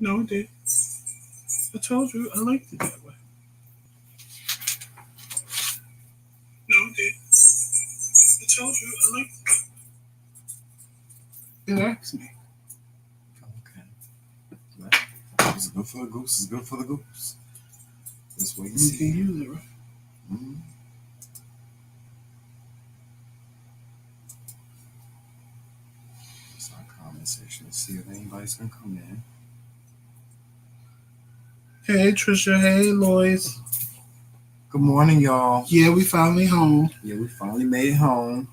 No, it did. I told you I liked it that way. No, it did. I told you I liked it. It asked me. Okay. Well, it's good for the goose. It's good for the goose. That's what you see. You can use it, right? Mm-hmm. It's our comment section. Let's see if anybody's gonna come in. Hey, Trisha. Hey, Lois. Good morning, y'all. Yeah, we finally home. Yeah, we finally made it home.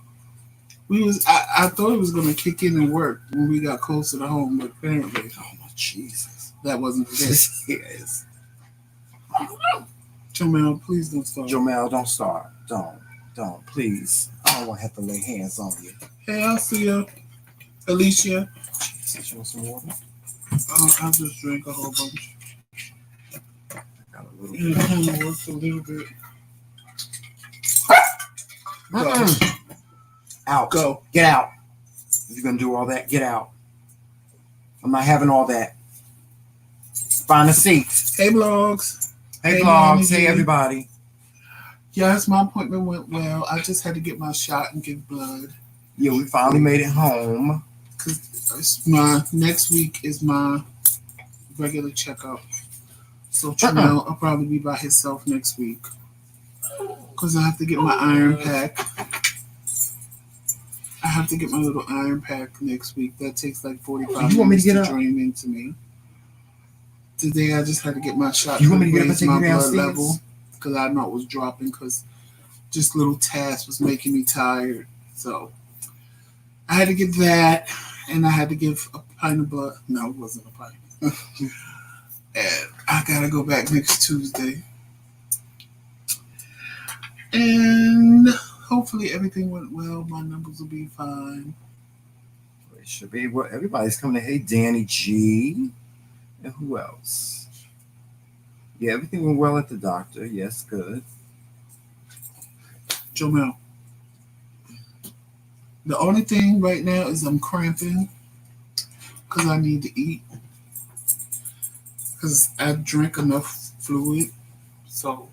I thought it was gonna kick in and work when we got closer to home, but apparently, Oh my Jesus, that wasn't the case. Yes. Jomel, please don't start. Jomel, don't start. Don't, please. I don't want to have to lay hands on you. Hey, I'll see you. Alicia. Jesus, you want some water? I just drank a whole bunch. I got a little And it kind of worked a little bit. Out. Go. Get out. If you're going to do all that, get out. I'm not having all that. Find a seat. Hey, Vlogs. Hey, Vlogs. Hey, everybody. Yes, my appointment went well. I just had to get my shot and give blood. Yeah, we finally made it home. Because next week is my regular checkup. So Chanel will probably be by himself next week. Because I have to get my iron pack. I have to get my little iron pack next week. That takes like 45 minutes to drain into me. Today I just had to get my shot. You want me to get up and raise take my you blood downstairs? level because I know it was dropping because just little tasks was making me tired. So I had to get that, and I had to give a pint of blood. No, it wasn't a pint. And I gotta go back next Tuesday. And hopefully everything went well. My numbers will be fine. It should be. Well, everybody's coming in. Hey, Danny G. And who else? Yeah, everything went well at the doctor. Yes, good. Jomel. The only thing right now is I'm cramping because I need to eat. Because I drank enough fluid. So,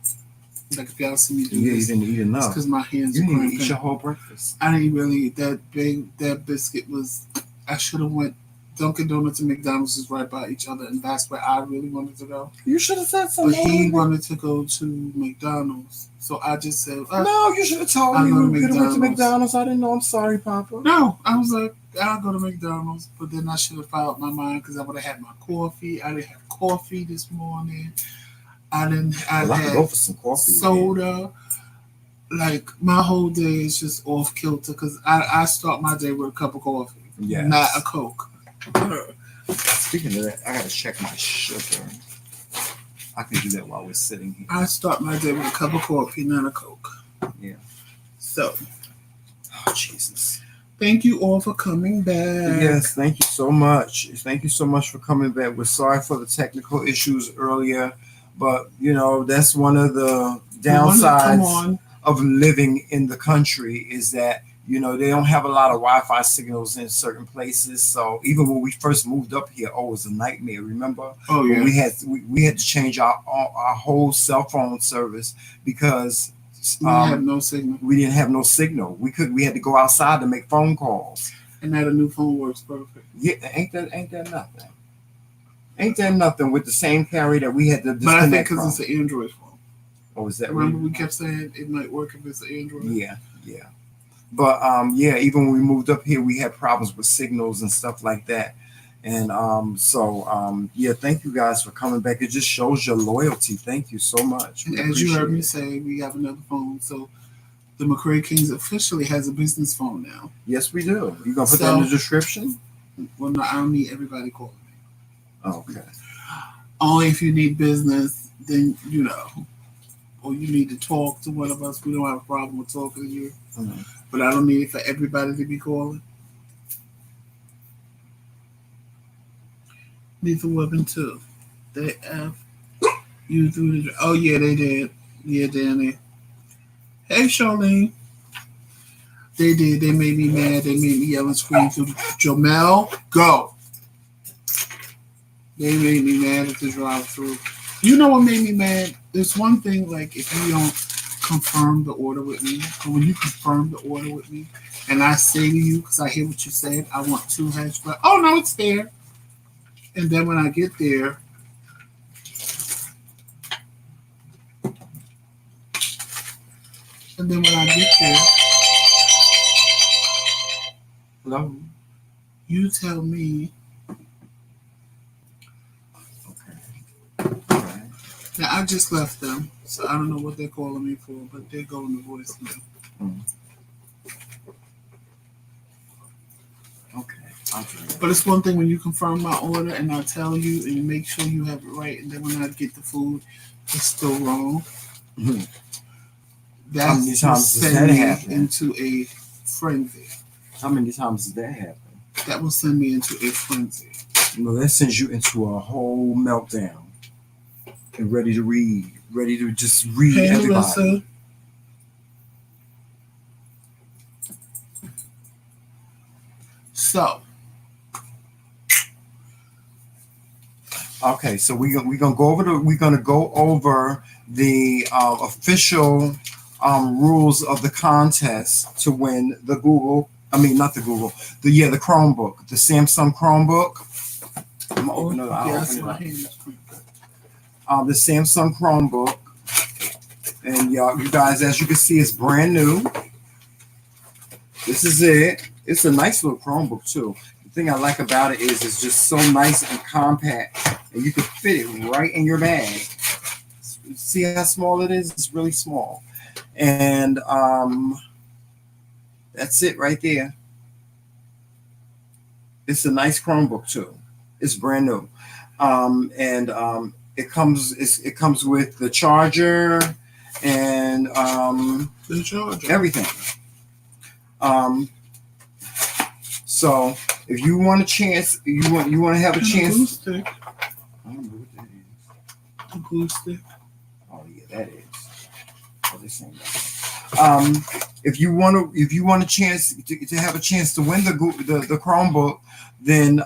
like if y'all see me do this, you didn't eat enough. Because my hands you are cramping. You didn't eat your whole breakfast. I didn't really eat that biscuit was. I should have went. Dunkin' Donuts and McDonald's is right by each other, and that's where I really wanted to go. You should have said something. But he wanted to go to McDonald's, so I just said, "No, you should have told me we could have went to McDonald's." I didn't know. I'm sorry, Papa. No, I was like, I'll go to McDonald's, but then I should have followed my mind because I would have had my coffee. I didn't have coffee this morning. I didn't. I had go for some coffee. Soda. Like my whole day is just off kilter because I start my day with a cup of coffee, not a Coke. Speaking of that, I gotta check my sugar. I can do that while we're sitting here. I start my day with a cup of coffee, not a Coke. Yeah. So. Oh, Jesus. Thank you all for coming back. Yes, thank you so much. Thank you so much for coming back. We're sorry for the technical issues earlier, but that's one of the downsides of living in the country is that they don't have a lot of Wi-Fi signals in certain places. So even when we first moved up here, it was a nightmare. Remember? Oh yeah. We had to change our whole cell phone service because we had no signal. We didn't have no signal. We had to go outside to make phone calls. And now the new phone works perfect. Yeah, ain't that nothing? Ain't that nothing with the same carrier that we had to disconnect? But I think because it's an Android phone. Oh, is that? Remember we kept saying it might work if it's an Android. Yeah. But even when we moved up here, we had problems with signals and stuff like that. And thank you guys for coming back. It just shows your loyalty. Thank you so much. And as you heard me say, we have another phone. So the McRae Kingz officially has a business phone now. Yes, we do. You gonna put that in the description? Well, no, I don't need everybody calling me. Oh, okay. Only if you need business, then or you need to talk to one of us. We don't have a problem with talking to you. Mm-hmm. But I don't need it for everybody to be calling. Lethal Weapon 2. They have you through the... Oh, yeah, they did. Yeah, Danny. Hey, Charlene. They did. They made me mad. They made me yell and scream through Jomel, go. They made me mad at the drive-thru. You know what made me mad? There's one thing, like, if you don't confirm the order with me, or when you confirm the order with me, and I say to you, because I hear what you said, I want 2 hash browns. Oh, no, it's there. And then when I get there, Hello? You tell me. Okay. All right. Now, I just left them, so I don't know what they're calling me for, but they're going to voicemail. Okay. But it's one thing when you confirm my order and I tell you and you make sure you have it right, and then when I get the food, it's still wrong. Mm-hmm. How many times does that happen? Into a frenzy. How many times does that happen? That will send me into a frenzy. Well, that sends you into a whole meltdown and ready to just read everybody. Melissa. So. Okay, so we're gonna go over the official rules of the contest to win the Google. I mean, not the Google. The Chromebook, the Samsung Chromebook. I'm gonna open it up. The Samsung Chromebook, and you guys, as you can see, it's brand new. This is it. It's a nice little Chromebook too. The thing I like about it is it's just so nice and compact, and you can fit it right in your bag. See how small it is? It's really small. And that's it right there. It's a nice Chromebook too. It's brand new. It comes with the charger and everything. So if you want a chance, you want to have a chance. I don't know what that is. A glue stick. Oh yeah, that is. Oh, this ain't that. If you want a chance to have a chance to win the Chromebook, then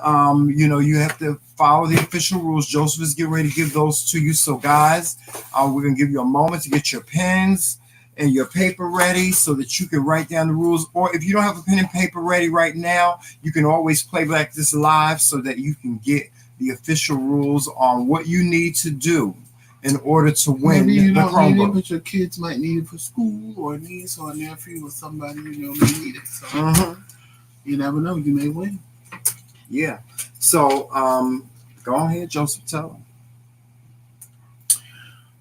you have to follow the official rules. Joseph is getting ready to give those to you. So guys, we're gonna give you a moment to get your pens and your paper ready so that you can write down the rules. Or if you don't have a pen and paper ready right now, you can always play back this live so that you can get the official rules on what you need to do in order to win Maybe you the don't Chromebook. need it, but your kids might need it for school, or a niece or a nephew or somebody may need it. So you never know, you may win. Yeah. So go ahead, Joseph, tell them.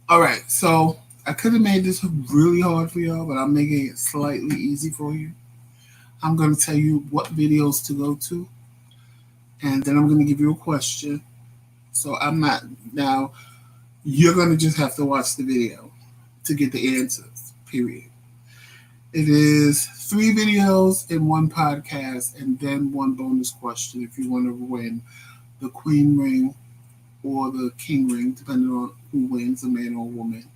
All right, so I could have made this really hard for y'all, but I'm making it slightly easy for you. I'm going to tell you what videos to go to, and then I'm going to give you a question. So you're going to just have to watch the video to get the answers, period. It is 3 videos in 1 podcast, and then 1 bonus question if you want to win the queen ring or the king ring, depending on who wins, a man or a woman.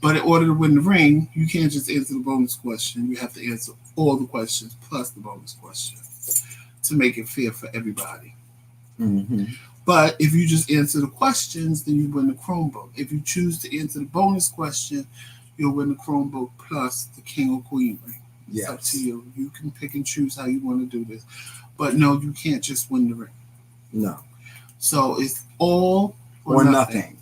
But in order to win the ring, you can't just answer the bonus question. You have to answer all the questions plus the bonus question to make it fair for everybody. Mm-hmm. But if you just answer the questions, then you win the Chromebook. If you choose to answer the bonus question, you'll win the Chromebook plus the king or queen ring. It's up to you. You can pick and choose how you want to do this. But no, you can't just win the ring. No. So it's all or nothing.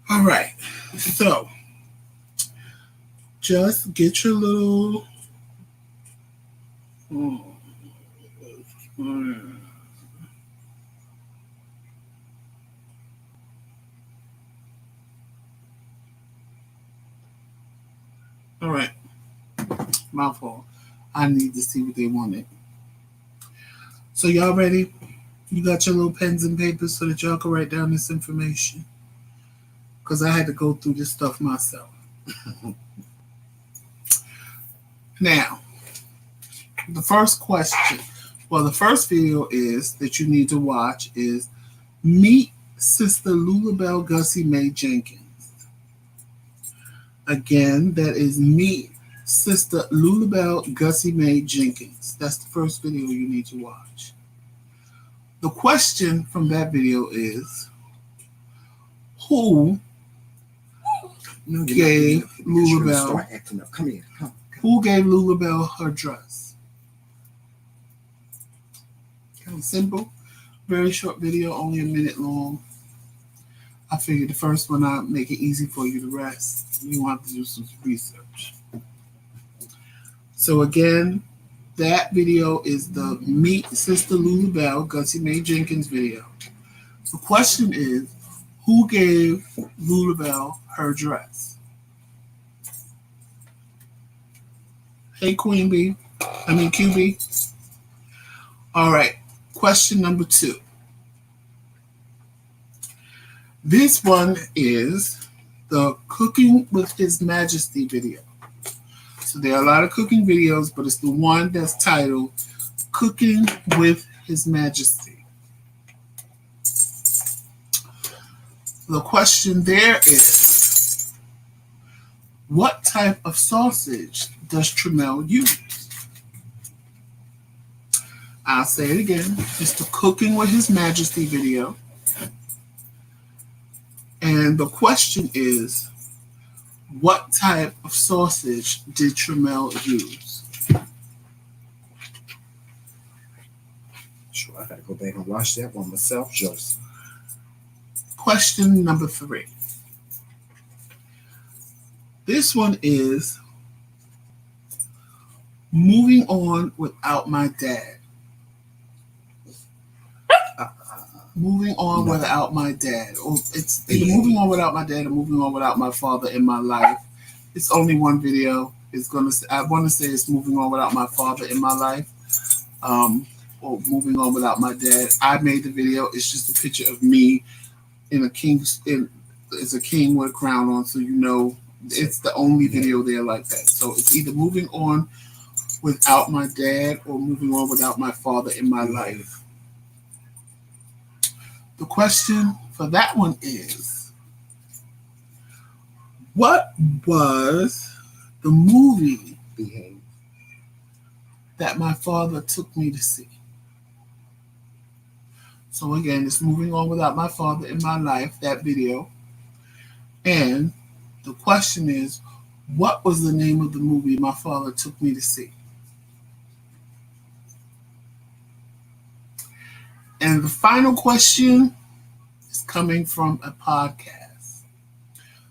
All right. So just get your little. All right. My fault. I need to see what they wanted. So y'all ready? You got your little pens and papers so that y'all can write down this information? Because I had to go through this stuff myself. Now, the first question, the first video is that you need to watch is Meet Sister Lulabelle Gussie Mae Jenkins. Again, that is Meet Sister Lulabelle Gussie Mae Jenkins. That's the first video you need to watch. The question from that video is, who gave Lulabelle? Come here. Come. Who gave Lulabelle her dress? Kind of simple, very short video, only a minute long. I figured the first one I'd make it easy for you. The rest, you want to do some research. So again, that video is the Meet Sister Lulabelle Gussie Mae Jenkins video. The question is, who gave Lulabelle her dress? Hey, Queen B. QB. All right. Question number 2. This one is the Cooking with His Majesty video. So there are a lot of cooking videos, but it's the one that's titled Cooking with His Majesty. The question there is, what type of sausage does Tremel use? I'll say it again. It's the Cooking with His Majesty video. And the question is, what type of sausage did Tremel use? Sure, I gotta go back and watch that one myself, Joseph. Question number 3. This one is, moving on without my dad. Moving on without my dad. Or it's either moving on without my dad or moving on without my father in my life. It's only one video. I want to say it's moving on without my father in my life. Or moving on without my dad. I made the video. It's just a picture of me in a king's. It's a king with a crown on, so you know it's the only video there like that. So it's either moving on without my dad or moving on without my father in my life. The question for that one is, what was the movie that my father took me to see? So again, it's moving on without my father in my life, that video. And the question is, what was the name of the movie my father took me to see? And the final question is coming from a podcast.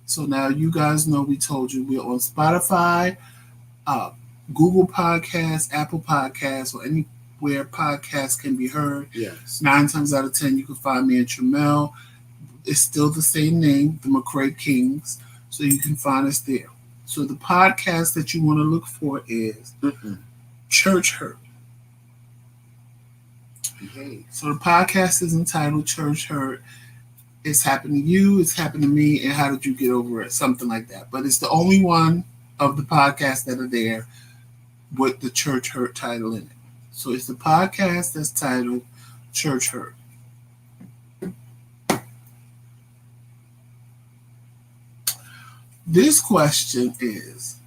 So now you guys know we told you we're on Spotify, Google Podcasts, Apple Podcasts, or anywhere podcasts can be heard. Yes. 9 times out of 10, you can find me and Tremel. It's still the same name, The McRae Kingz. So you can find us there. So the podcast that you want to look for is Church Hurt. So the podcast is entitled Church Hurt. It's happened to you, it's happened to me, and how did you get over it? Something like that. But it's the only one of the podcasts that are there with the Church Hurt title in it. So it's the podcast that's titled Church Hurt. This question is,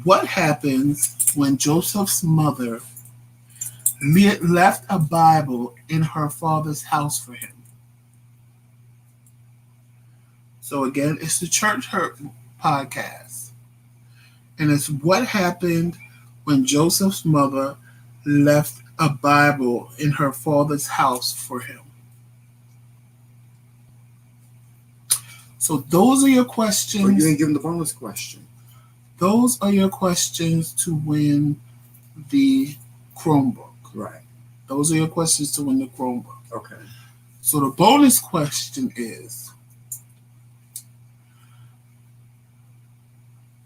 what happens when Joseph's mother left a Bible in her father's house for him? So again, it's the Church Hurt podcast. And it's what happened when Joseph's mother left a Bible in her father's house for him. So those are your questions. So you ain't giving the bonus question. Those are your questions to win the Chromebook. Right. Those are your questions to win the Chromebook. Okay. So the bonus question is,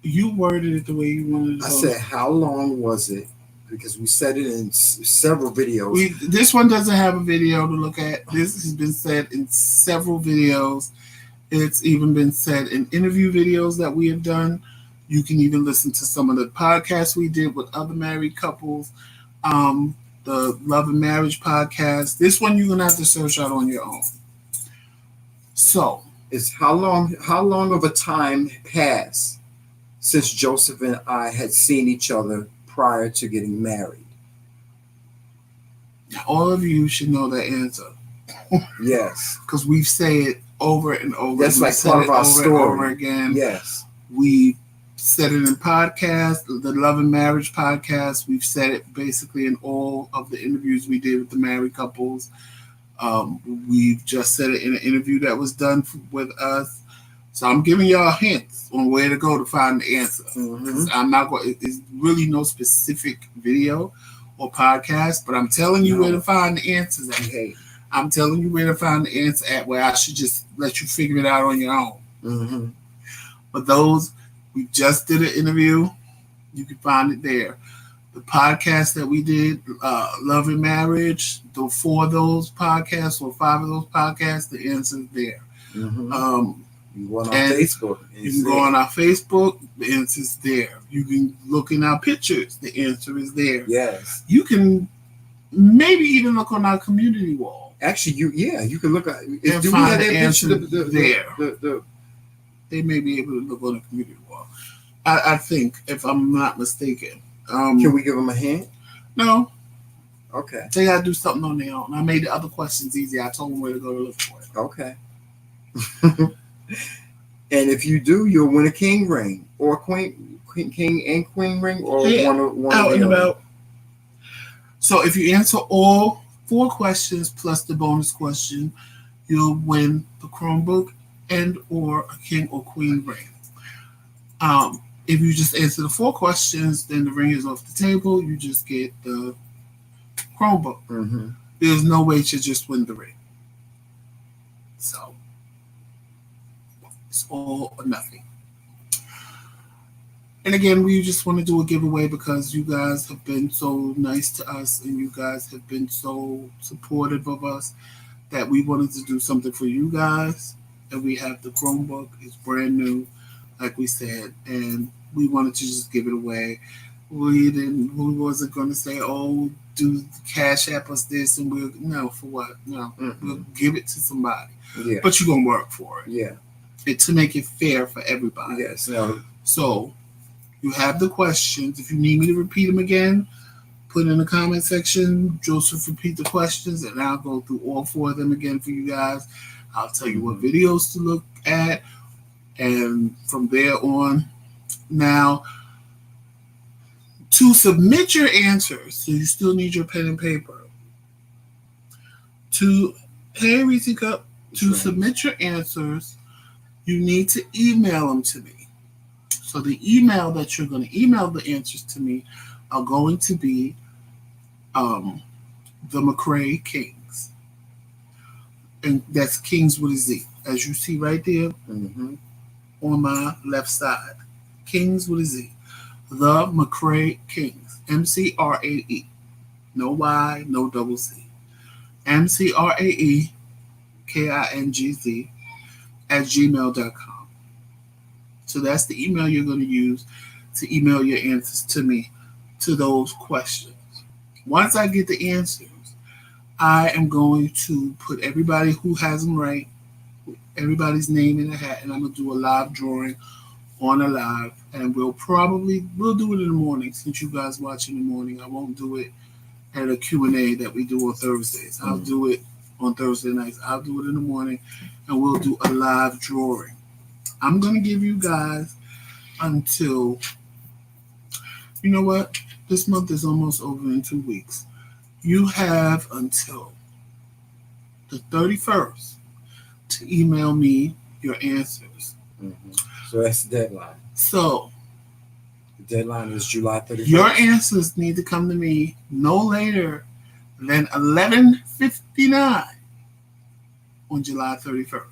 you worded it the way you wanted it. I said, how long was it? Because we said it in several videos. This one doesn't have a video to look at. This has been said in several videos. It's even been said in interview videos that we have done. You can even listen to some of the podcasts we did with other married couples. The Love and Marriage podcast. This one you're gonna have to search out on your own. So it's how long of a time passed since Joseph and I had seen each other prior to getting married? All of you should know that answer. Yes. Because we've said it over and over. That's like part of our story. Over again. Yes. We said it in podcasts, the Love and Marriage podcast. We've said it basically in all of the interviews we did with the married couples. We've just said it in an interview that was done with us. So I'm giving y'all hints on where to go to find the answer. Mm-hmm. I'm not going. It's really no specific video or podcast, but I'm telling you where to find the answers at. Okay. I'm telling you where to find the answer at, where I should just let you figure it out on your own. Mm-hmm. But those, we just did an interview. You can find it there. The podcast that we did, Love and Marriage, the 4 of those podcasts or 5 of those podcasts, the answer is there. Mm-hmm. You go on our Facebook. You can go on our Facebook. The answer is there. You can look in our pictures. The answer is there. Yes. You can maybe even look on our community wall. Actually, you can look at. Do we have the answer there? The they may be able to look on the community wall. I think, if I'm not mistaken. Can we give them a hint? No. Okay. They got to do something on their own. I made the other questions easy. I told them where to go to look for it. Okay. And if you do, you'll win a king ring or a queen and queen ring, or one out and about. So if you answer all 4 questions plus the bonus question, you'll win the Chromebook and or a king or queen ring. If you just answer the 4 questions, then the ring is off the table. You just get the Chromebook. Mm-hmm. There's no way to just win the ring. So it's all or nothing. And again, we just want to do a giveaway because you guys have been so nice to us and you guys have been so supportive of us that we wanted to do something for you guys. And we have the Chromebook. It's brand new, like we said, and we wanted to just give it away. We wasn't going to say, oh, do CashApp us this, and no, for what? No, we'll give it to somebody. Yeah. But you're going to work for it. Yeah. To make it fair for everybody. Yes. No. So you have the questions. If you need me to repeat them again, put in the comment section. Joseph, repeat the questions, and I'll go through all 4 of them again for you guys. I'll tell you what videos to look at, and from there on. Now, to submit your answers, so you still need your pen and paper. Hey, Reese Cup, to submit your answers, you need to email them to me. So the email that you're going to email the answers to me are going to be TheMcRae Kingz. And that's Kingz with a Z. As you see right there on my left side. Kingz with a Z. TheMcRae Kingz. McRae. No Y, no double C. McRae Kingz @gmail.com. So that's the email you're going to use to email your answers to me to those questions. Once I get the answers, I am going to put everybody who has them right, everybody's name in a hat, and I'm going to do a live drawing on a live, and we'll do it in the morning. Since you guys watch in the morning, I won't do it at a Q&A that we do on Thursdays. I'll do it on Thursday nights. I'll do it in the morning, and we'll do a live drawing. I'm going to give you guys until, you know what? This month is almost over in 2 weeks. You have until the 31st to email me your answers. So that's the deadline. So the deadline is July 31st. Your answers need to come to me no later than 11:59 on July 31st.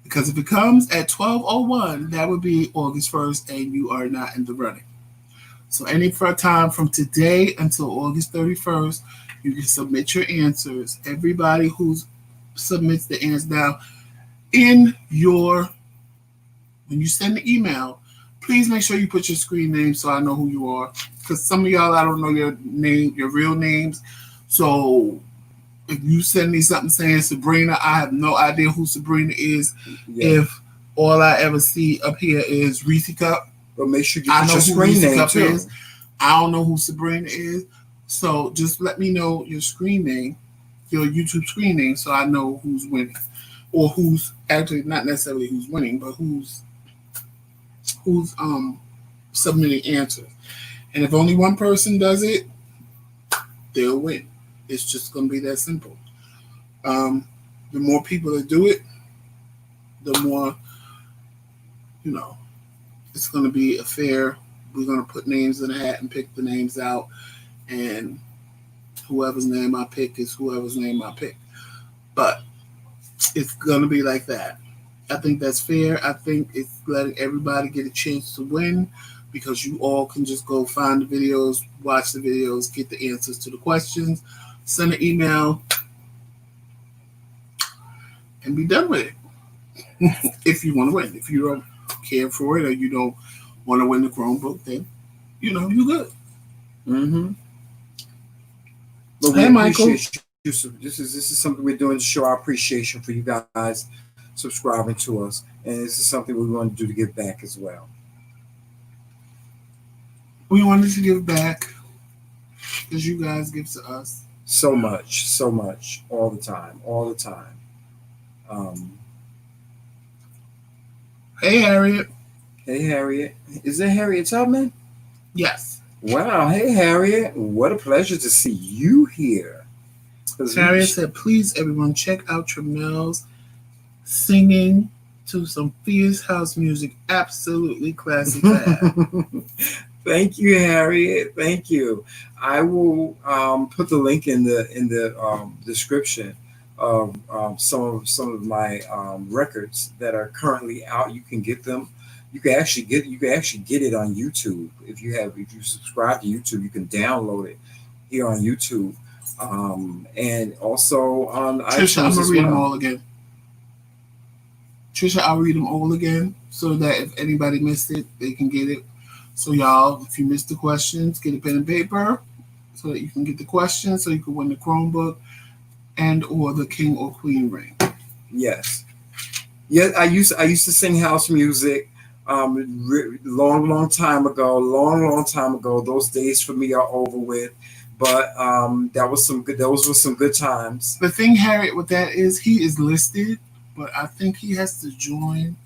Because if it comes at 12:01, that would be August 1st, and you are not in the running. So any time from today until August 31st, you can submit your answers. Everybody who submits the answer now, when you send the email, please make sure you put your screen name so I know who you are. Because some of y'all, I don't know your name, your real names. So if you send me something saying Sabrina, I have no idea who Sabrina is. Yeah. If all I ever see up here is Reese Cup. But make sure you put your screen name too. I don't know who Sabrina is. So just let me know your screen name, your YouTube screen name, so I know who's winning, or who's actually not necessarily who's winning, but who's submitting answers. And if only one person does it, they'll win. It's just gonna be that simple. The more people that do it, the more, you know, it's gonna be a fair. We're gonna put names in a hat and pick the names out, and whoever's name I pick is whoever's name I pick. But it's gonna be like that. I think that's fair. I think it's letting everybody get a chance to win, because you all can just go find the videos, watch the videos, get the answers to the questions, send an email, and be done with it. If you want to win. If you don't care for it, or you don't want to win the Chromebook, then you're good. Mm-hmm. But hey, Michael. This is something we're doing to show our appreciation for you guys subscribing to us, and this is something we want to do to give back as well. We wanted to give back because you guys give to us so much, all the time. Hey, Harriet. Hey, Harriet. Is that Harriet Tubman? Yes. Wow. Hey, Harriet. What a pleasure to see you here. Harriet said, please, everyone, check out Tramel's singing to some fierce house music. Absolutely classic. Thank you, Harriet. Thank you. I will put the link in the description of some of my records that are currently out. You can get them. You can actually get it on YouTube. If you subscribe to YouTube, you can download it here on YouTube, and also on Trisha, iTunes. I'm gonna read them all again. Trisha, I'll read them all again so that if anybody missed it, they can get it. So y'all, if you missed the questions, get a pen and paper so that you can get the questions, so you can win the Chromebook and or the king or queen ring. Yes. Yeah, I used to sing house music long time ago. Those days for me are over with. But those were some good times. The thing, Harriet, with that is he is listed, but I think he has to join.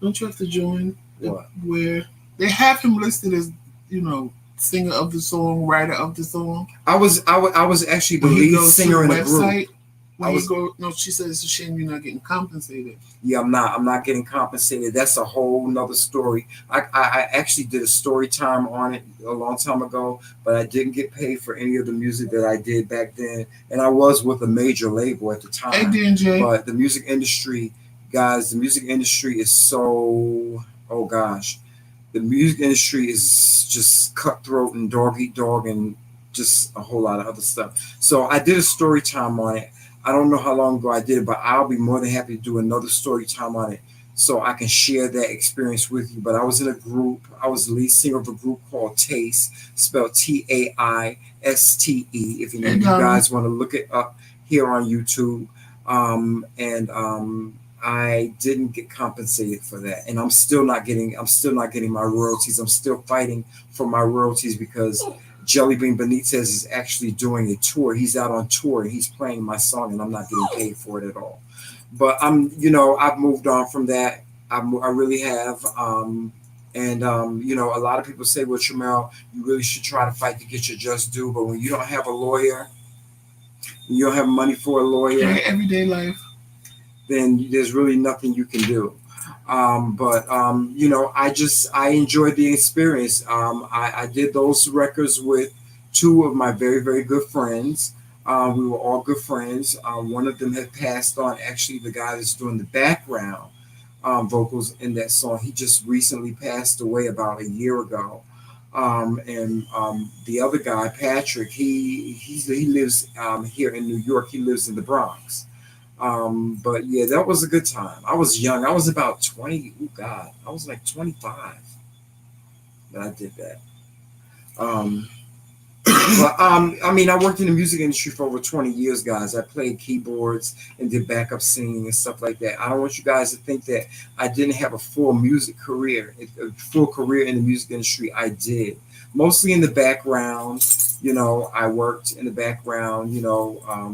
Don't you have to join? What? Where they have him listed as, singer of the song, writer of the song. I was actually the lead singer in the group. She said it's a shame you're not getting compensated. Yeah, I'm not getting compensated. That's a whole nother story. I actually did a story time on it a long time ago, but I didn't get paid for any of the music that I did back then. And I was with a major label at the time. Hey, D&J. But the music industry, guys, is so, oh gosh. The music industry is just cutthroat and dog eat dog and just a whole lot of other stuff. So I did a story time on it. I don't know how long ago I did it, but I'll be more than happy to do another story time on it so I can share that experience with you. But I was in a group. I was the lead singer of a group called Taste, spelled Taiste. If you guys want to look it up here on YouTube. I didn't get compensated for that, and I'm still not getting my royalties. I'm still fighting for my royalties because Jellybean Benitez is actually doing a tour. He's out on tour and he's playing my song, and I'm not getting paid for it at all. But I've moved on from that. I really have. A lot of people say, well, Tramel, you really should try to fight to get your just due. But when you don't have a lawyer, you don't have money for a lawyer, everyday life, then there's really nothing you can do. I enjoyed the experience. I did those records with two of my very, very good friends. We were all good friends. One of them had passed on. Actually, the guy that's doing the background vocals in that song, he just recently passed away about a year ago. The other guy, Patrick, he lives here in New York. He lives in the Bronx. But yeah, that was a good time. I was young. I was about 20. Oh God, I was like 25 when I did that. I worked in the music industry for over 20 years, guys. I played keyboards and did backup singing and stuff like that. I don't want you guys to think that I didn't have a full music career, a full career in the music industry. I did. mostly in the background. You know, I worked in the background,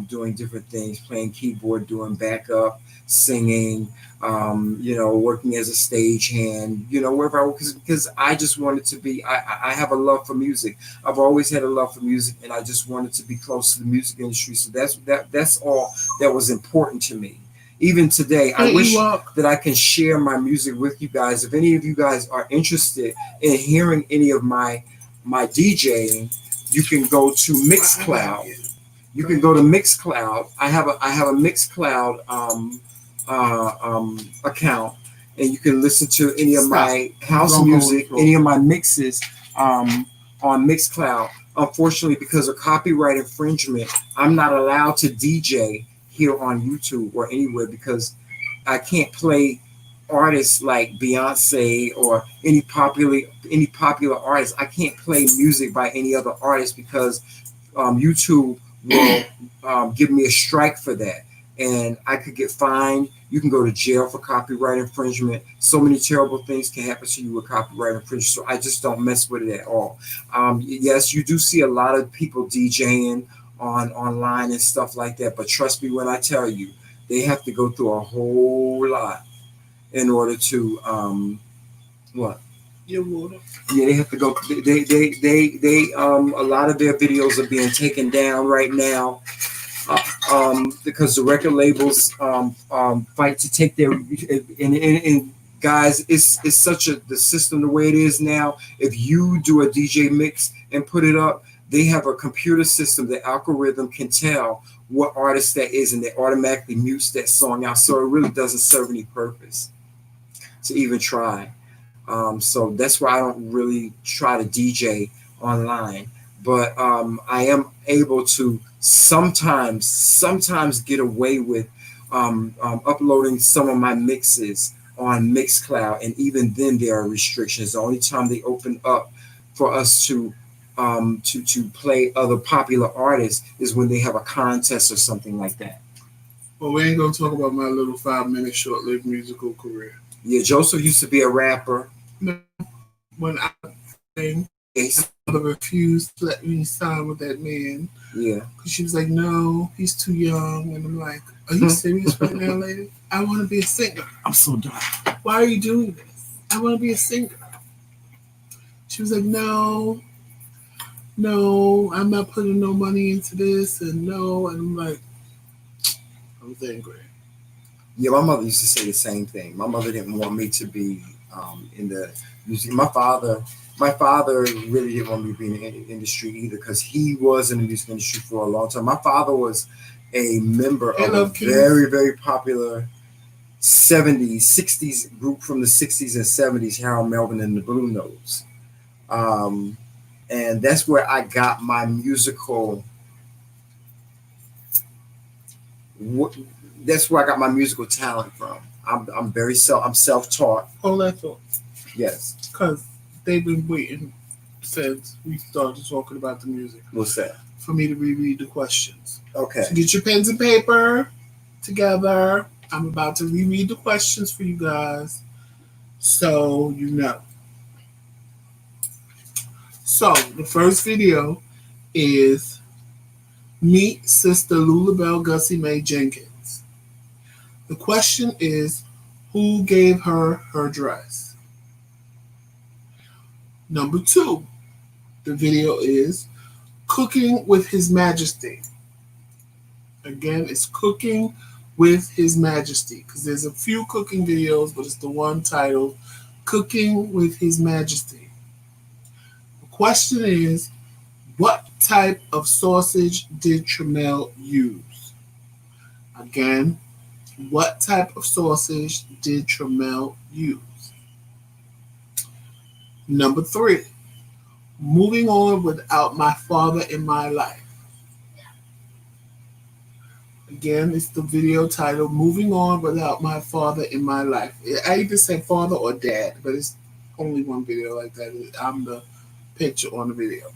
doing different things, playing keyboard, doing backup, singing, working as a stagehand, wherever I was, because I just wanted to be, I have a love for music. I've always had a love for music, and I just wanted to be close to the music industry. So that's all that was important to me. Even today, I wish that I can share my music with you guys. If any of you guys are interested in hearing any of my DJing, you can go to Mixcloud. You can go to Mixcloud. I have a Mixcloud account, and you can listen to any of my house music, any of my mixes on Mixcloud. Unfortunately, because of copyright infringement, I'm not allowed to DJ here on YouTube or anywhere, because I can't play artists like Beyonce or any popular artists. I can't play music by any other artist, because YouTube will give me a strike for that, and I could get fined. You can go to jail for copyright infringement. So many terrible things can happen to you with copyright infringement. So I just don't mess with it at all. Yes, you do see a lot of people DJing online and stuff like that, but trust me when I tell you, they have to go through a whole lot in order to what? Your water. Yeah, they have to go. They a lot of their videos are being taken down right now, because the record labels fight to take their and guys, it's such the system the way it is now. If you do a DJ mix and put it up, they have a computer system, the algorithm can tell what artist that is, and they automatically mutes that song out. So it really doesn't serve any purpose to even try. So that's why I don't really try to DJ online. But I am able to sometimes get away with uploading some of my mixes on Mixcloud, and even then there are restrictions. The only time they open up for us to play other popular artists is when they have a contest or something like that. Well, we ain't gonna talk about my little 5-minute short-lived musical career. Yeah, Joseph used to be a rapper. No, when I sang, my mother refused to let me sign with that man. Yeah, because she was like, "No, he's too young," and I'm like, "Are you serious right now, lady? I want to be a singer." I'm so done. Why are you doing this? I want to be a singer. She was like, "No, I'm not putting no money into this," and no, and I'm like, I was angry. Yeah, my mother used to say the same thing. My mother didn't want me to be in the music. My father really didn't want me to be in the industry either, because he was in the music industry for a long time. My father was a member of a very, very popular 70s, 60s group from the 60s and 70s, Harold Melvin and the Blue Notes. And that's where I got my musical. That's where I got my musical talent from. I'm self-taught. Oh, that's all. Yes. Because they've been waiting since we started talking about the music. What's that? For me to reread the questions. Okay. So get your pens and paper together. I'm about to reread the questions for you guys, so you know. So the first video is Meet Sister Lulabelle Gussie Mae Jenkins. The question is, who gave her her dress? Number 2, the video is Cooking with His Majesty. Again, it's Cooking with His Majesty, because there's a few cooking videos, but it's the one titled Cooking with His Majesty. The question is, what type of sausage did Tramiel use? Again, what type of sausage did Tramiel use? Number 3, Moving On Without My Father in My Life. Again, it's the video titled Moving On Without My Father in My Life. I either say father or dad, but it's only one video like that. I'm the picture on the video.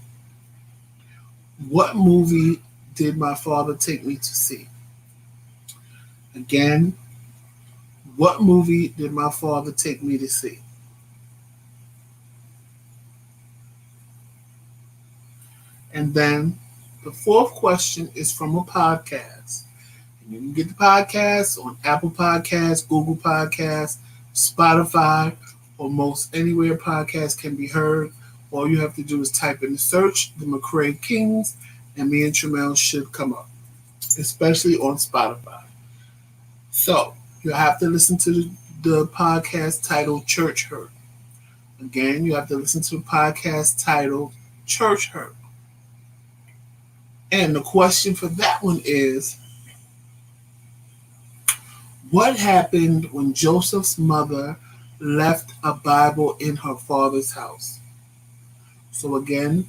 What movie did my father take me to see? Again, what movie did my father take me to see? And then the fourth question is from a podcast. And you can get the podcast on Apple Podcasts, Google Podcasts, Spotify, or most anywhere podcasts can be heard. All you have to do is type in the search, the McRae Kingz, and me and Tramel should come up, especially on Spotify. So you have to listen to the podcast titled Church Hurt. Again, you have to listen to the podcast titled Church Hurt. And the question for that one is, what happened when Joseph's mother left a Bible in her father's house? So again,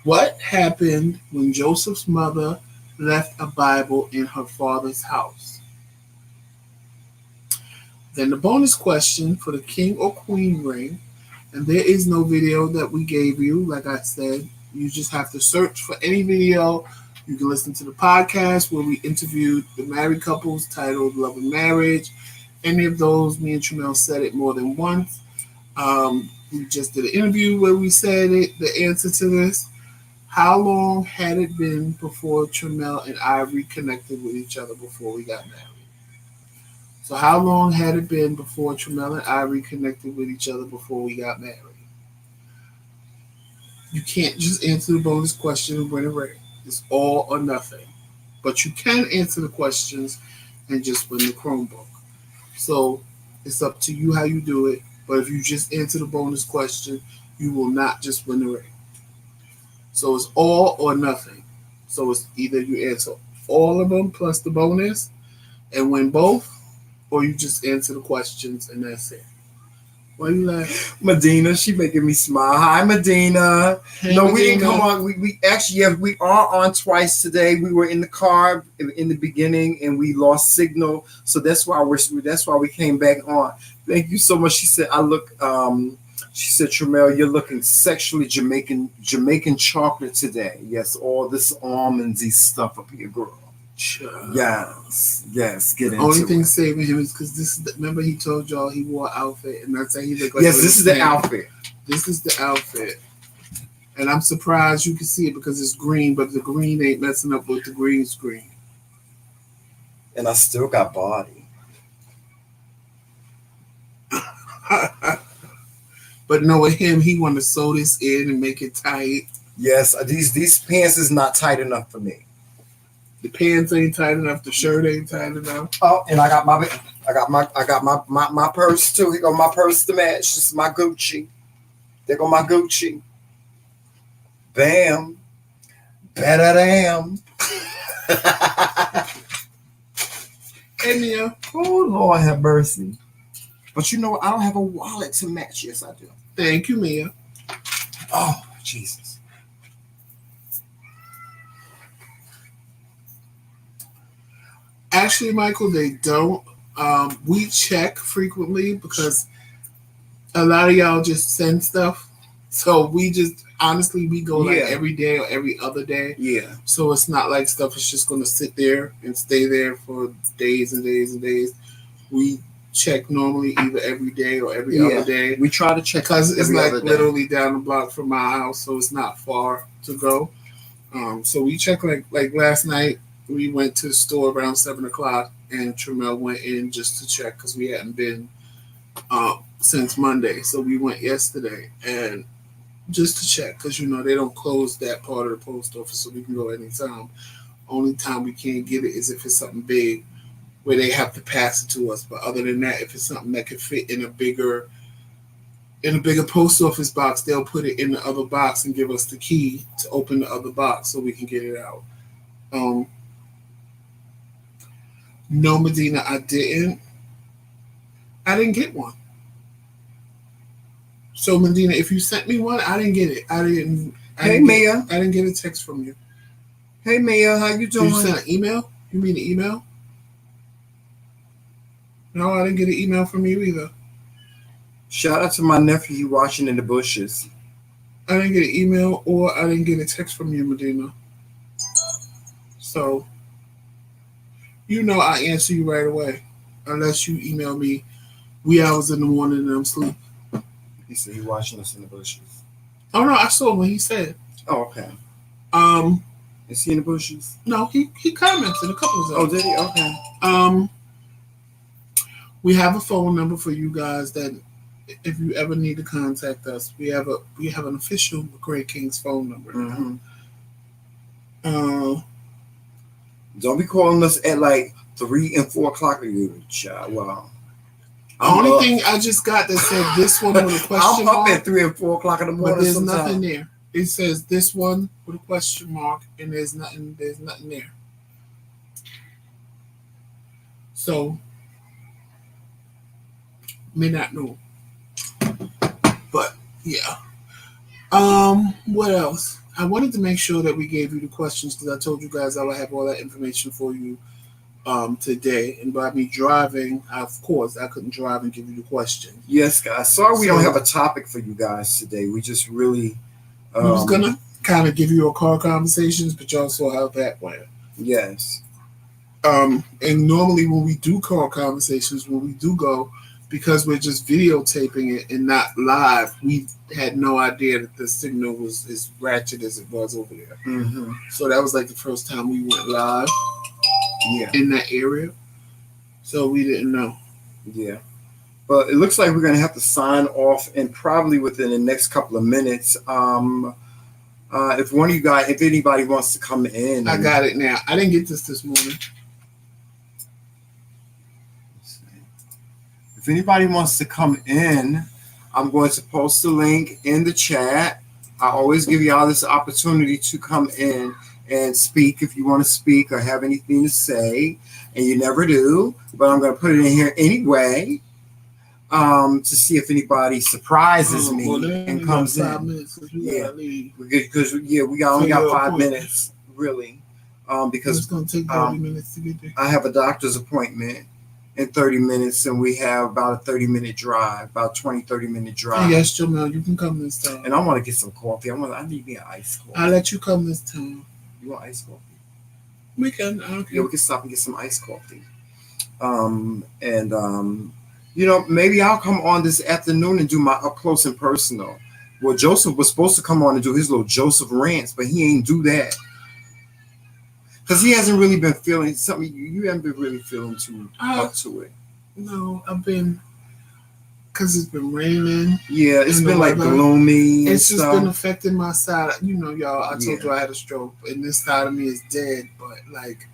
what happened when Joseph's mother left a Bible in her father's house? Then the bonus question for the king or queen ring, and there is no video that we gave you, like I said. You just have to search for any video. You can listen to the podcast where we interviewed the married couples titled Love and Marriage. Any of those, me and Tramel said it more than once. We just did an interview where we said it, the answer to this. How long had it been before Tramel and I reconnected with each other before we got married? So how long had it been before Tramel and I reconnected with each other before we got married? You can't just answer the bonus question and win a ring. It's all or nothing. But you can answer the questions and just win the Chromebook. So it's up to you how you do it. But if you just answer the bonus question, you will not just win the ring. So it's all or nothing. So it's either you answer all of them plus the bonus and win both, or you just answer the questions and that's it. Why you laughing? Medina, she making me smile. Hi, Medina. Hey, no, Medina. we didn't come on. We actually, yeah, we are on twice today. We were in the car in the beginning and we lost signal, so that's why we came back on. Thank you so much. She said, she said, Tramel, you're looking sexually Jamaican chocolate today. Yes, all this almondsy stuff up here, girl. Yes, get into it. The only thing saving him is because this is remember he told y'all he wore an outfit, and that's how he looked like. Yes, this is the outfit. This is the outfit. And I'm surprised you can see it because it's green, but the green ain't messing up with the green screen. And I still got body. But knowing him, he want to sew this in and make it tight. Yes, these pants is not tight enough for me. The pants ain't tight enough. The shirt ain't tight enough. Oh, and I got my purse too. Here go my purse to match. This is my Gucci. There go my Gucci. Bam. Better damn. Emil. Oh, Lord have mercy. But you know what? I don't have a wallet to match. Yes, I do. Thank you, Mia. Oh, Jesus. Actually, Michael, they don't. We check frequently because a lot of y'all just send stuff. So we just, honestly, we go like every day or every other day. Yeah. So it's not like stuff is just going to sit there and stay there for days and days and days. We check normally either every day or every other day. We try to check because it's like literally down the block from my house, so it's not far to go. So we check like last night. We went to the store around 7:00, and Tramel went in just to check because we hadn't been since Monday. So we went yesterday and just to check because they don't close that part of the post office, so we can go anytime. Only time we can't get it is if it's something big where they have to pass it to us. But other than that, if it's something that could fit in a bigger post office box, they'll put it in the other box and give us the key to open the other box so we can get it out. No, Medina, I didn't get one. So, Medina, if you sent me one, I didn't get it. Hey, Mia. I didn't get a text from you. Hey, Mia, how you doing? Did you send an email? You mean an email? No, I didn't get an email from you either. Shout out to my nephew. He watching in the bushes. I didn't get an email or I didn't get a text from you, Medina. So, I answer you right away. Unless you email me wee hours in the morning and I'm asleep. He said he watching us in the bushes. Oh, no, I saw what he said. Oh, okay. Is he in the bushes? No, he commented a couple of times. Oh, did he? Okay. We have a phone number for you guys that if you ever need to contact us, we have an official McRae Kingz phone number. Mm-hmm. Don't be calling us at like 3 and 4 o'clock. Wow. The only thing I just got that said this one with a question mark. I'm up at 3 and 4 o'clock in the morning. But there's nothing there. It says this one with a question mark, and there's nothing there. So may not know. But yeah. What else? I wanted to make sure that we gave you the questions because I told you guys I would have all that information for you today. And by me driving, of course, I couldn't drive and give you the question. Yes, guys. Sorry we don't have a topic for you guys today. We just really... we was going to kind of give you a car conversations, but y'all saw how that went. Yes. And normally when we do car conversations, when we do go, because we're just videotaping it and not live, we had no idea that the signal was as ratchet as it was over there. Mm-hmm. So that was like the first time we went live in that area. So we didn't know. Yeah. But it looks like we're going to have to sign off and probably within the next couple of minutes. If one of you guys, if anybody wants to come in. I got it now. I didn't get this morning. If anybody wants to come in, I'm going to post the link in the chat. I always give y'all this opportunity to come in and speak if you want to speak or have anything to say. And you never do, but I'm going to put it in here anyway to see if anybody surprises me and comes in. Because we only got 5 minutes, really. Because it's going to take 30 minutes to get there. I have a doctor's appointment in 30 minutes, and we have about a 30-minute drive, about 30-minute drive. Yes, Jamel, you can come this time. And I want to get some coffee. I need me an iced coffee. I'll let you come this time. You want iced coffee? We can. Okay. Yeah, we can stop and get some iced coffee. Maybe I'll come on this afternoon and do my up close and personal. Well, Joseph was supposed to come on and do his little Joseph rants, but he ain't do that. Because he hasn't really been feeling something. You haven't been really feeling too up to it. No, I've been, because it's been raining. Yeah, it's been like gloomy. It's just been affecting my side. Y'all, I told you I had a stroke, and this side of me is dead. But like,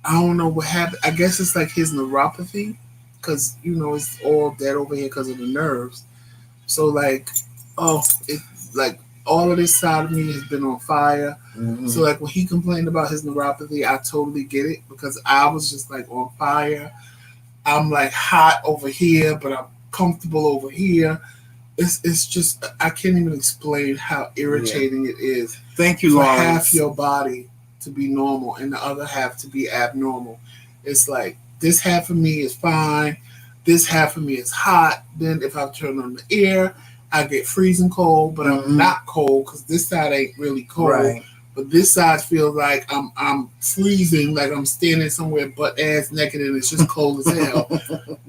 I don't know what happened. I guess it's like his neuropathy, because it's all dead over here because of the nerves. So like, all of this side of me has been on fire. Mm-hmm. So like when he complained about his neuropathy, I totally get it because I was just like on fire. I'm like hot over here, but I'm comfortable over here. It's just, I can't even explain how irritating it is. Thank you, for Lawrence. half your body to be normal and the other half to be abnormal. It's like this half of me is fine. This half of me is hot. Then if I turn on the air, I get freezing cold, but I'm not cold because this side ain't really cold. Right. But this side feels like I'm freezing, like I'm standing somewhere butt ass naked and it's just cold as hell.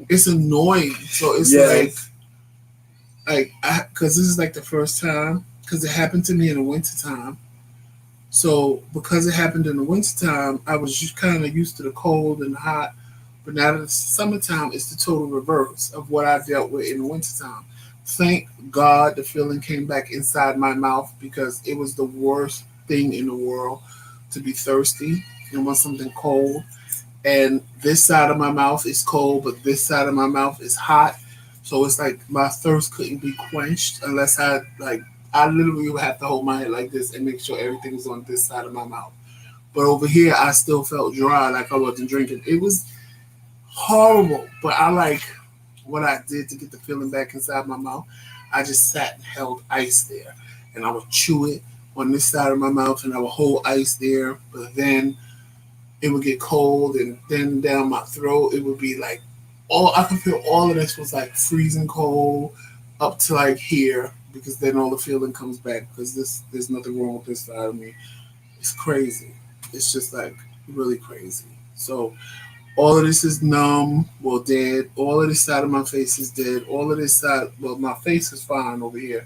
It's annoying. So it's because this is like the first time, because it happened to me in the wintertime. So because it happened in the wintertime, I was just kind of used to the cold and the hot. But now that it's summertime, it's the total reverse of what I dealt with in the wintertime. Thank God the feeling came back inside my mouth because it was the worst thing in the world to be thirsty and want something cold. And this side of my mouth is cold, but this side of my mouth is hot. So it's like my thirst couldn't be quenched unless I literally would have to hold my head like this and make sure everything was on this side of my mouth. But over here, I still felt dry, like I wasn't drinking. It was horrible, but I like what I did to get the feeling back inside my mouth. I just sat and held ice there, and I would chew it on this side of my mouth, and I would hold ice there, but then it would get cold, and then down my throat, it would be like, I could feel all of this was like freezing cold up to like here, because then all the feeling comes back, because there's nothing wrong with this side of me. It's crazy. It's just like really crazy. So all of this is numb, dead. All of this side of my face is dead. All of this side, my face is fine over here,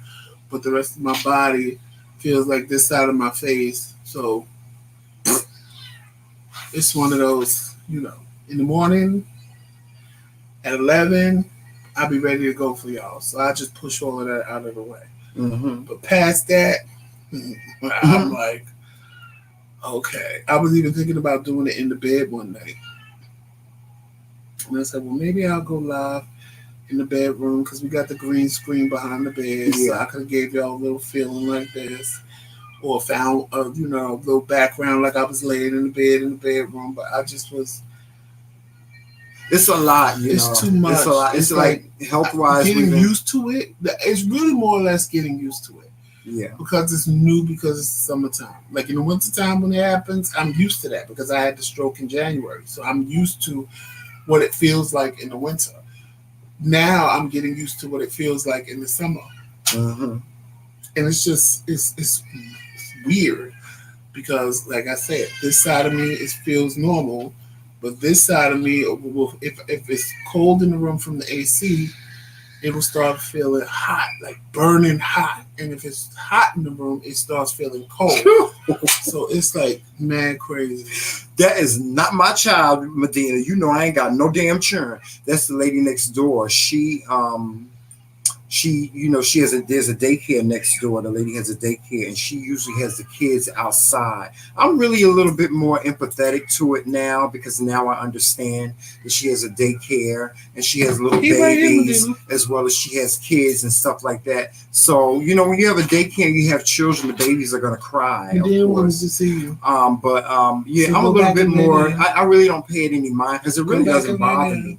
but the rest of my body feels like this side of my face So it's one of those, in the morning at 11, I'll be ready to go for y'all. So I just push all of that out of the way. Mm-hmm. But past that, I'm like, okay. I was even thinking about doing it in the bed one night. And I said, well, maybe I'll go live in the bedroom because we got the green screen behind the bed. Yeah. So I could have gave y'all a little feeling like this. Or found a little background like I was laying in the bed in the bedroom. But I just was... It's a lot, It's too much. It's a lot. It's like health-wise. Getting used to it. It's really more or less getting used to it. Yeah. Because it's new, because it's summertime. Like in the wintertime when it happens, I'm used to that because I had the stroke in January. So I'm used to what it feels like in the winter. Now I'm getting used to what it feels like in the summer. Mm-hmm. And it's just, it's weird because, like I said, this side of me, it feels normal. But this side of me, if it's cold in the room from the AC, it will start feeling hot, like burning hot. And if it's hot in the room, it starts feeling cold. So it's like mad crazy. That is not my child, Medina. You know I ain't got no damn churn. That's the lady next door. She there's a daycare next door. The lady has a daycare and she usually has the kids outside. I'm really a little bit more empathetic to it now because now I understand that she has a daycare and she has little babies as well as she has kids and stuff like that. So, when you have a daycare and you have children, the babies are going to cry. They wanted to see you. I'm a little bit more, I really don't pay it any mind because it really doesn't bother me.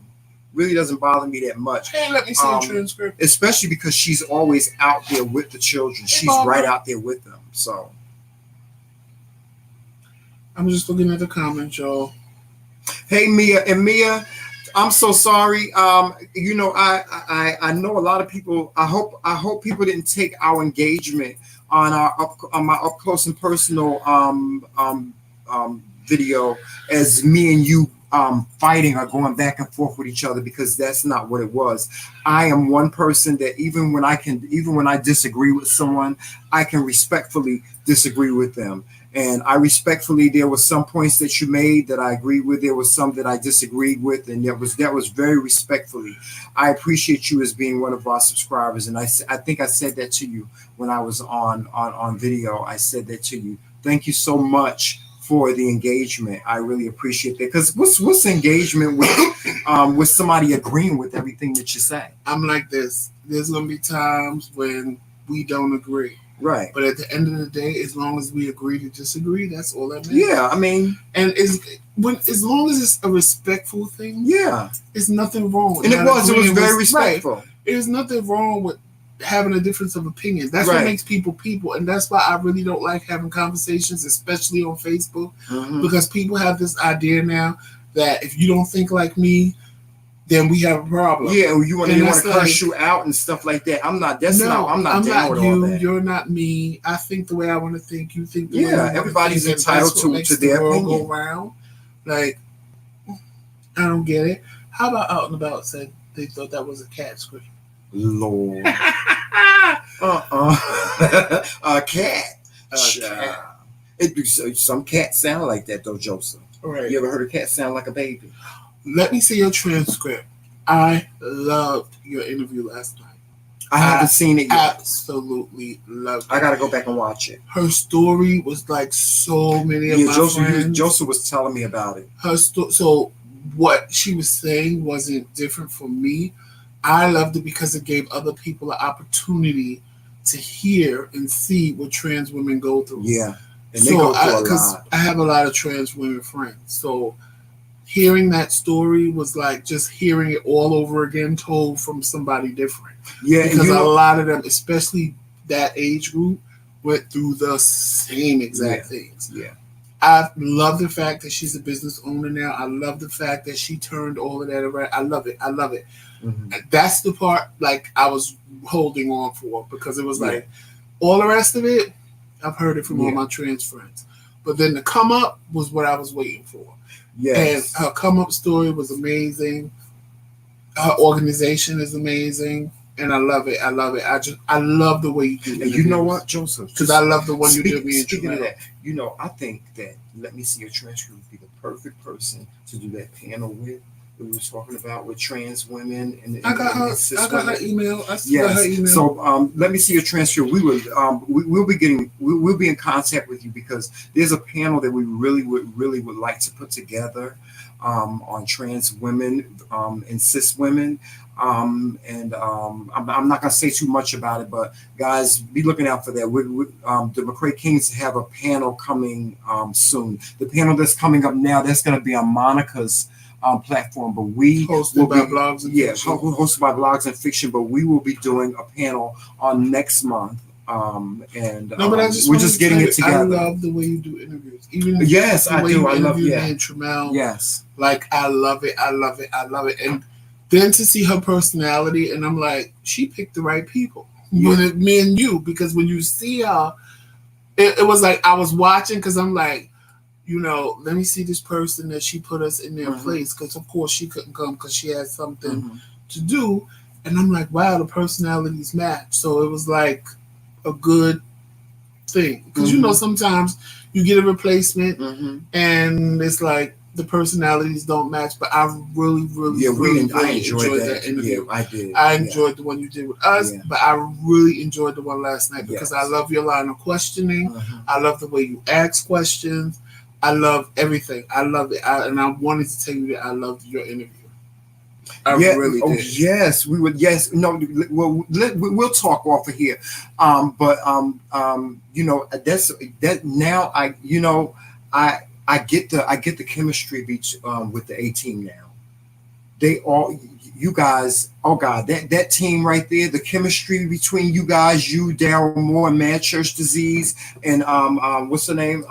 Really doesn't bother me that much. Hey, let me see the transcript. Especially because she's always out there with the children. She's right out there with them. So I'm just looking at the comments, y'all. Hey, Mia and Mia, I'm so sorry. I know a lot of people. I hope people didn't take our engagement on my up close and personal video as me and you fighting or going back and forth with each other, because that's not what it was. I am one person that even when I disagree with someone, I can respectfully disagree with them. And there was some points that you made that I agreed with. There was some that I disagreed with, and that was very respectfully. I appreciate you as being one of our subscribers, and I think I said that to you when I was on video. I said that to you. Thank you so much for the engagement. I really appreciate that, because what's engagement with somebody agreeing with everything that you say? I'm like this. There's gonna be times when we don't agree, right? But at the end of the day, as long as we agree to disagree, that's all that matters. Yeah, I mean, and as long as it's a respectful thing, yeah, there's nothing wrong. And it was very respectful. Right. There's nothing wrong with having a difference of opinion. That's what makes people, and that's why I really don't like having conversations, especially on Facebook, because people have this idea now that if you don't think like me, then we have a problem. Yeah, you want to curse you out and stuff like that. I'm not. I'm not down with all that. You're not me. I think the way I want to think. You think the way I want everybody's to think, entitled to their opinion. Go around. Like, I don't get it. How about Out and About said they thought that was a cat scream? Lord. A cat. Some cats sound like that though, Joseph. Right. You ever heard a cat sound like a baby? Let me see your transcript. I loved your interview last night. I haven't seen it yet. Absolutely loved it. I gotta go back and watch it. Her story was like so many of my friends. Joseph was telling me about it. So what she was saying wasn't different from me. I loved it because it gave other people an opportunity to hear and see what trans women go through. Yeah. And they go through a lot. I have a lot of trans women friends. So hearing that story was like just hearing it all over again told from somebody different. Yeah. Because a lot of them, especially that age group, went through the same exact things. Yeah. I love the fact that she's a business owner now. I love the fact that she turned all of that around. I love it. Mm-hmm. That's the part like I was holding on for, because it was like all the rest of it, I've heard it from all my trans friends. But then the come up was what I was waiting for. Yes. And her come up story was amazing. Her organization is amazing. and I love it. I love it. I love the way you do it. And you know what, Joseph? Because I love the one you did me. Speaking of that, I think that Let Me See Your Transcript would be the perfect person to do that panel with. We were talking about with trans women and I got her email. I got her email. So Let Me See Your Transcript. We'll be in contact with you because there's a panel that we really would like to put together on trans women and cis women. I'm not gonna say too much about it, but guys, be looking out for that. The McRae Kingz have a panel coming soon. The panel that's coming up now, that's gonna be on Monica's platform, but we hosted by Blogs and Fiction. Hosted by Blogs and Fiction, but we will be doing a panel on next month. We're just getting it together. I love the way you do interviews. Even yes, I do. I love it. And Tramel. Yes, like I love it. I love it. I love it. And then to see her personality, and I'm like, she picked the right people. Me and you, because when you see her, it was like I was watching because I'm like, let me see this person that she put us in their place, because of course she couldn't come because she had something to do, and I'm like, wow, the personalities match. So it was like a good thing, because sometimes you get a replacement and it's like the personalities don't match, but I really I enjoyed that interview. Yeah, I did. I enjoyed the one you did with us, but I really enjoyed the one last night because I love your line of questioning. I love the way you ask questions. I love everything. I love it. And I wanted to tell you that I loved your interview. I really did. Oh, yes, we would. Yes, no. Well, we'll talk off of here. That's that. Now I get the chemistry with the A-team now. They all, you guys, oh God, that team right there, the chemistry between you guys, you, Daryl Moore, and Mad Church Disease, and what's her name?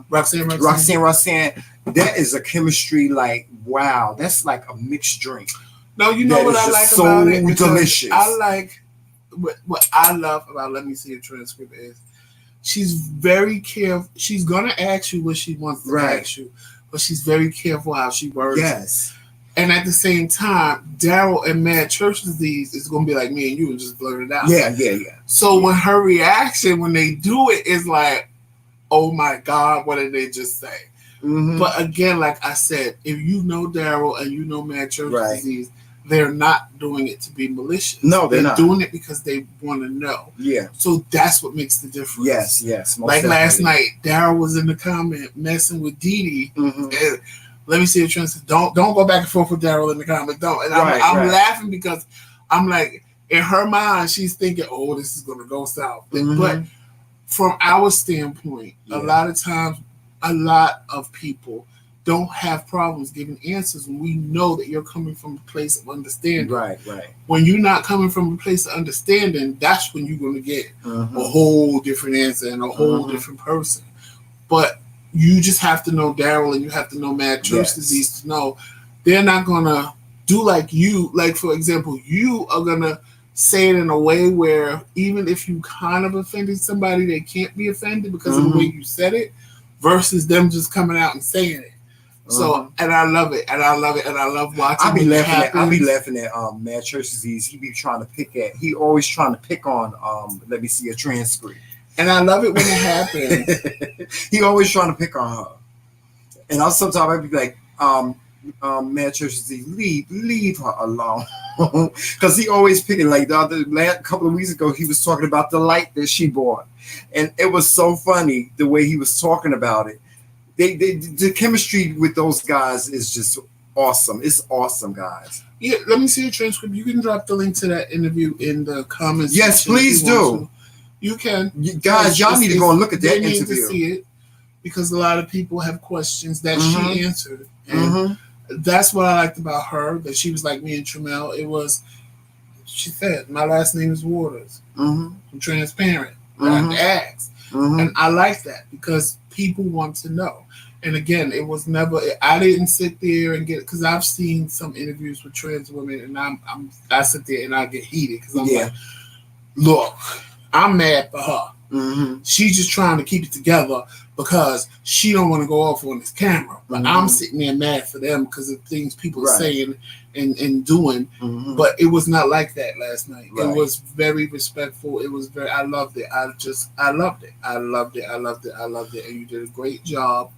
Roxanne. That is a chemistry like, wow, that's like a mixed drink. No, you know what I like about it? So delicious. I like what I love about Let Me See Your Transcript is she's very careful. She's gonna ask you what she wants to ask you, but she's very careful how she words it. And at the same time, Daryl and Mad Church Disease is gonna be like me and you and just blurt it out. Yeah. So when her reaction when they do it is like, oh my God, what did they just say? But again, like I said, if you know Daryl and you know Mad Church Disease, they're not doing it to be malicious. No, they're not doing it because they want to know. Yeah. So that's what makes the difference. Yes. Like last night, Daryl was in the comment messing with Dee Dee. And Let Me See your transcript. Don't go back and forth with Daryl in the comment. Don't. And I'm laughing because I'm like, in her mind, she's thinking, oh, this is going to go south. But from our standpoint, a lot of times, a lot of people don't have problems giving answers when we know that you're coming from a place of understanding. Right. When you're not coming from a place of understanding, that's when you're going to get a whole different answer and a whole different person. But you just have to know Daryl and you have to know Mad Church Disease to know they're not going to do like you. Like, for example, you are going to say it in a way where even if you kind of offended somebody, they can't be offended because of the way you said it versus them just coming out and saying it. So, and I love it, and I love it, and I love watching. I be laughing at Mad Church Disease. He always trying to pick on Let Me See Your Transcript. And I love it when it happens. He always trying to pick on her. And sometimes I'd be like, Mad Church Disease, leave her alone. Because he always picking, like last couple of weeks ago, he was talking about the light that she bought. And it was so funny the way he was talking about it. The chemistry with those guys is just awesome. It's awesome, guys. Yeah, Let Me See Your Transcript. You can drop the link to that interview in the comments. Yes, please do. You can. Guys, y'all need to go and look at that interview. They need to see it because a lot of people have questions that she answered. And that's what I liked about her, that she was like me and Tramel. It was, she said, my last name is Waters. I'm transparent. I asked. And I like that because people want to know. And again, it was never, I didn't sit there and get, because I've seen some interviews with trans women and I sit there and I get heated because I'm like, look, I'm mad for her. Mm-hmm. She's just trying to keep it together because she don't want to go off on this camera. But I'm sitting there mad for them because of things people are saying and doing. Mm-hmm. But it was not like that last night. Right. It was very respectful. It was very. I loved it. I loved it. I loved it. I loved it. I loved it. And you did a great job.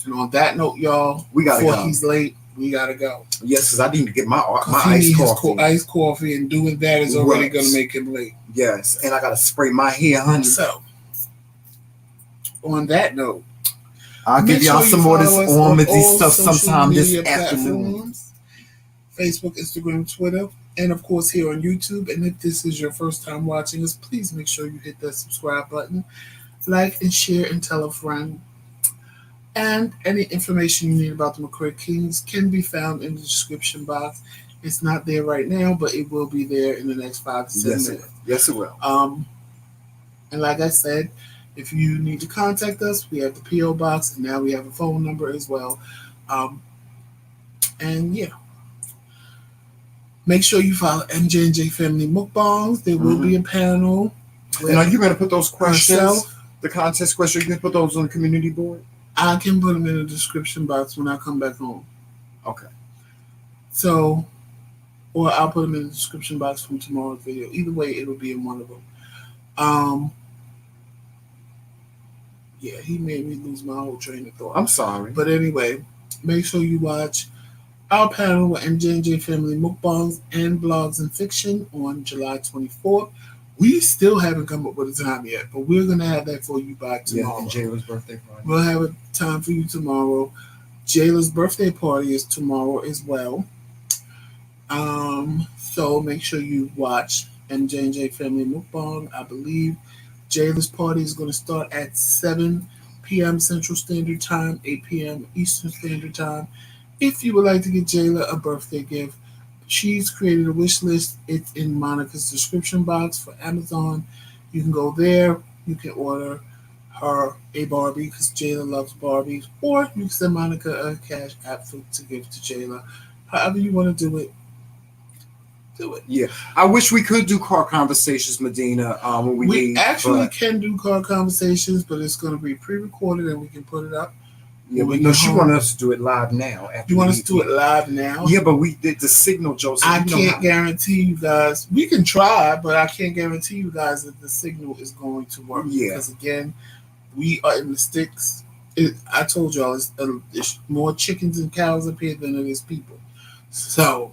And on that note, y'all, we gotta before go. He's late, we gotta go. Yes, because I need to get my iced coffee. Iced coffee, and doing that is already gonna make him late. Yes, and I gotta spray my hair, honey. So, on that note, I'll give y'all some more of this Ormsy stuff sometime this afternoon. Facebook, Instagram, Twitter, and of course here on YouTube. And if this is your first time watching us, please make sure you hit that subscribe button, like and share, and tell a friend. And any information you need about the McRae Kingz can be found in the description box. It's not there right now, but it will be there in the next 5 to 10 minutes. Yes, it will. And like I said, if you need to contact us, we have the P.O. box, and now we have a phone number as well. And yeah, make sure you follow MJ&J Family Mukbangs. There will be a panel. And are you going to put those questions, the contest questions, you can put those on the community board? I can put them in the description box when I come back home. Okay. So, or I'll put them in the description box from tomorrow's video. Either way, it'll be in one of them. Yeah, he made me lose my whole train of thought. I'm sorry. But anyway, make sure you watch our panel with MJ&J Family Mukbangs and Blogs and Fiction on July 24th. We still haven't come up with a time yet, but we're going to have that for you by tomorrow. Yeah, and Jayla's birthday party. We'll have a time for you tomorrow. Jayla's birthday party is tomorrow as well. So make sure you watch MJ&J Family Mukbang. I believe Jayla's party is going to start at 7 p.m. Central Standard Time, 8 p.m. Eastern Standard Time. If you would like to get Jayla a birthday gift, she's created a wish list. It's in Monica's description box for Amazon. You can go there. You can order her a Barbie because Jayla loves Barbies. Or you can send Monica a cash app to give to Jayla. However you want to do it, do it. Yeah. I wish we could do car conversations, Medina, when we actually can do car conversations, but it's going to be pre-recorded and we can put it up. Yeah, but no, she wanted us to do it live now. You want us to do it live now? Yeah, but we did the signal, Joseph. I can't guarantee you guys. We can try, but I can't guarantee you guys that the signal is going to work. Yeah. Because again, we are in the sticks. I told y'all, it's more chickens and cows up here than it is people. So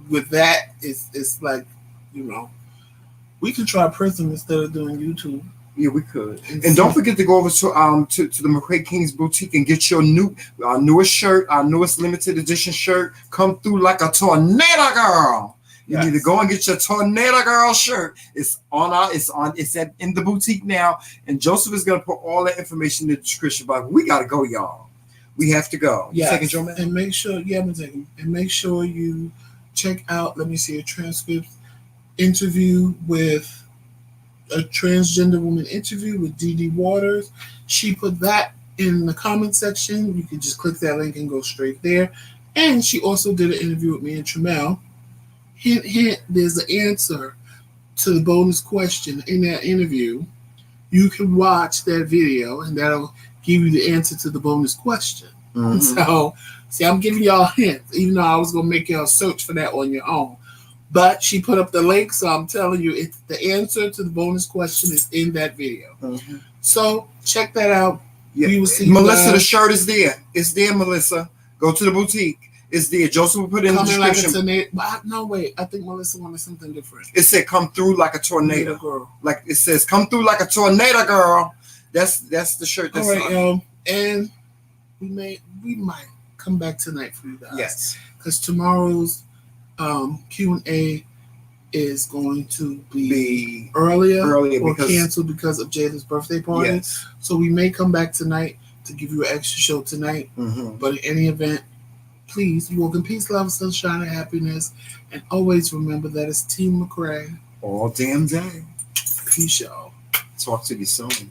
with that, it's like, we can try Prism instead of doing YouTube. Yeah, we could. And don't forget to go over to the McRae Kingz boutique and get your newest shirt, our newest limited edition shirt. Come through like a tornado, girl. You need to go and get your tornado girl shirt. It's in the boutique now. And Joseph is gonna put all that information in the description box. We gotta go, y'all. We have to go. Yeah. Taking Joe, man? And make sure, I'm taking. And make sure you check out. Let me see a transcript interview with. A transgender woman interview with Dee Waters. She put that in the comment section. You can just click that link and go straight there. And she also did an interview with me and Tramel. Hint, hint, there's an answer to the bonus question in that interview. You can watch that video and that'll give you the answer to the bonus question. Mm-hmm. So, see, I'm giving y'all hints, even though I was going to make y'all search for that on your own. But she put up the link, so I'm telling you, it's the answer to the bonus question is in that video. Mm-hmm. So check that out. Yeah. We will see Melissa, the shirt is there. It's there, Melissa. Go to the boutique. It's there. Joseph will put it in the description. No, wait. I think Melissa wanted something different. It said, "Come through like a tornado, girl." Like it says, "Come through like a tornado, girl." That's the shirt. That's all right, y'all. And we might come back tonight for you guys. Yes, because tomorrow's Q&A is going to be earlier or canceled because of Jada's birthday party. Yes. So we may come back tonight to give you an extra show tonight. Mm-hmm. But in any event, please walk in peace, love, sunshine, and happiness. And always remember that it's Team McRae all damn day. Peace, y'all. Talk to you soon.